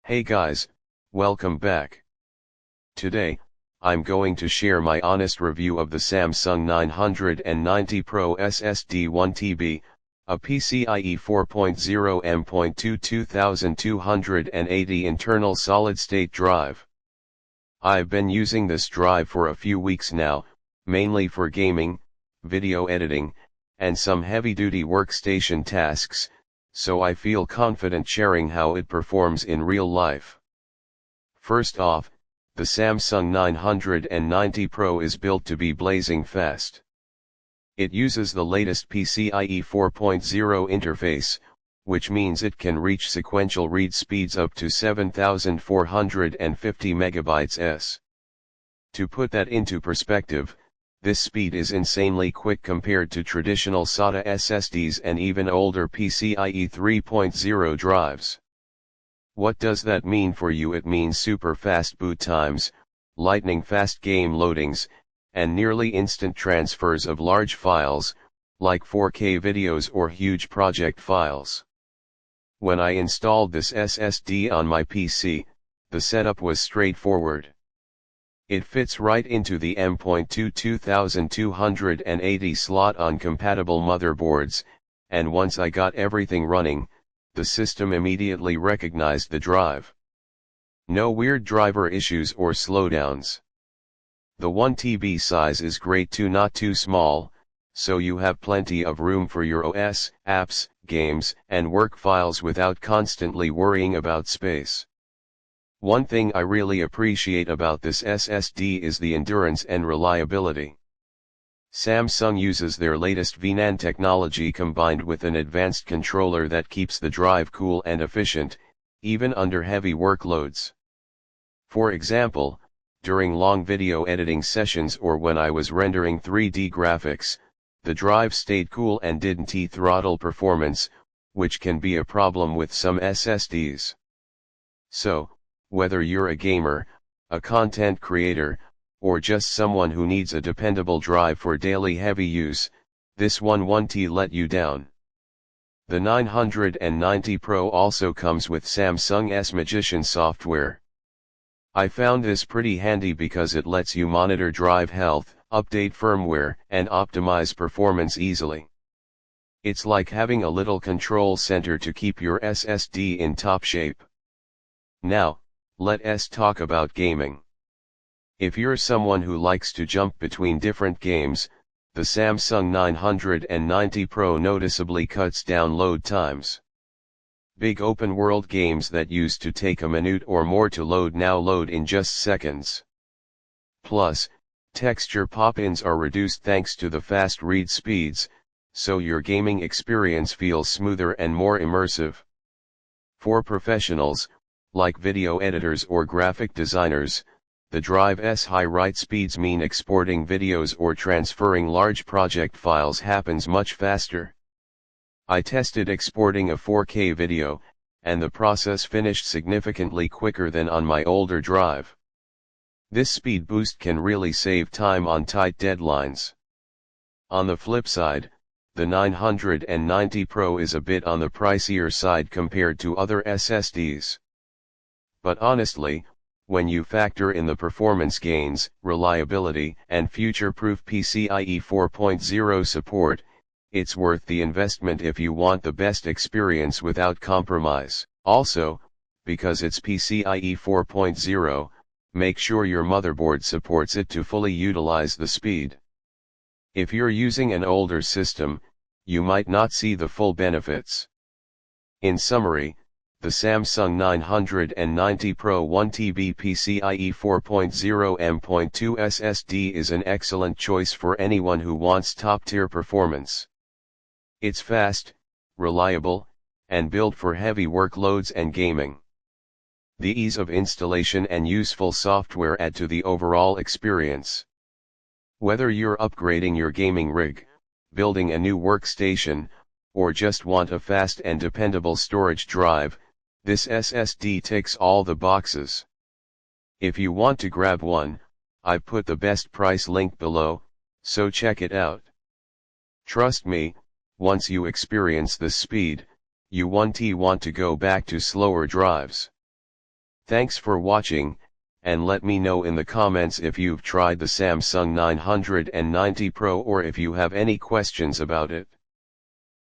Hey guys, welcome back. Today, I'm going to share my honest review of the Samsung 990 Pro SSD 1TB, a PCIe 4.0 M.2 2280 internal solid-state drive. I've been using this drive for a few weeks now, mainly for gaming, video editing, and some heavy-duty workstation tasks, so I feel confident sharing how it performs in real life. First off, the Samsung 990 Pro is built to be blazing fast. It uses the latest PCIe 4.0 interface, which means it can reach sequential read speeds up to 7,450 MB/s. To put that into perspective, this speed is insanely quick compared to traditional SATA SSDs and even older PCIe 3.0 drives. What does that mean for you? It means super fast boot times, lightning fast game loadings, and nearly instant transfers of large files, like 4K videos or huge project files. When I installed this SSD on my PC, the setup was straightforward. It fits right into the M.2 2280 slot on compatible motherboards, and once I got everything running, the system immediately recognized the drive. No weird driver issues or slowdowns. The 1TB size is great too, not too small, so you have plenty of room for your OS, apps, games, and work files without constantly worrying about space. One thing I really appreciate about this SSD is the endurance and reliability. Samsung uses their latest V7 NAND technology combined with an advanced controller that keeps the drive cool and efficient, even under heavy workloads. For example, during long video editing sessions or when I was rendering 3D graphics, the drive stayed cool and didn't throttle performance, which can be a problem with some SSDs. So, whether you're a gamer, a content creator, or just someone who needs a dependable drive for daily heavy use, this one won't let you down. The 990 Pro also comes with Samsung's Magician software. I found this pretty handy because it lets you monitor drive health, update firmware, and optimize performance easily. It's like having a little control center to keep your SSD in top shape. Now, let's talk about gaming. If you're someone who likes to jump between different games, the Samsung 990 Pro noticeably cuts down load times. Big open-world games that used to take a minute or more to load now load in just seconds. Plus, texture pop-ins are reduced thanks to the fast read speeds, so your gaming experience feels smoother and more immersive. For professionals, like video editors or graphic designers, the drive's high write speeds mean exporting videos or transferring large project files happens much faster. I tested exporting a 4K video, and the process finished significantly quicker than on my older drive. This speed boost can really save time on tight deadlines. On the flip side, the 990 Pro is a bit on the pricier side compared to other SSDs. But honestly, when you factor in the performance gains, reliability, and future-proof PCIe 4.0 support, it's worth the investment if you want the best experience without compromise. Also, because it's PCIe 4.0, make sure your motherboard supports it to fully utilize the speed. If you're using an older system, you might not see the full benefits. In summary, the Samsung 990 Pro 1TB PCIe 4.0 M.2 SSD is an excellent choice for anyone who wants top-tier performance. It's fast, reliable, and built for heavy workloads and gaming. The ease of installation and useful software add to the overall experience. Whether you're upgrading your gaming rig, building a new workstation, or just want a fast and dependable storage drive, this SSD ticks all the boxes. If you want to grab one, I've put the best price link below, so check it out. Trust me, once you experience the speed, you won't want to go back to slower drives. Thanks for watching, and let me know in the comments if you've tried the Samsung 990 Pro or if you have any questions about it.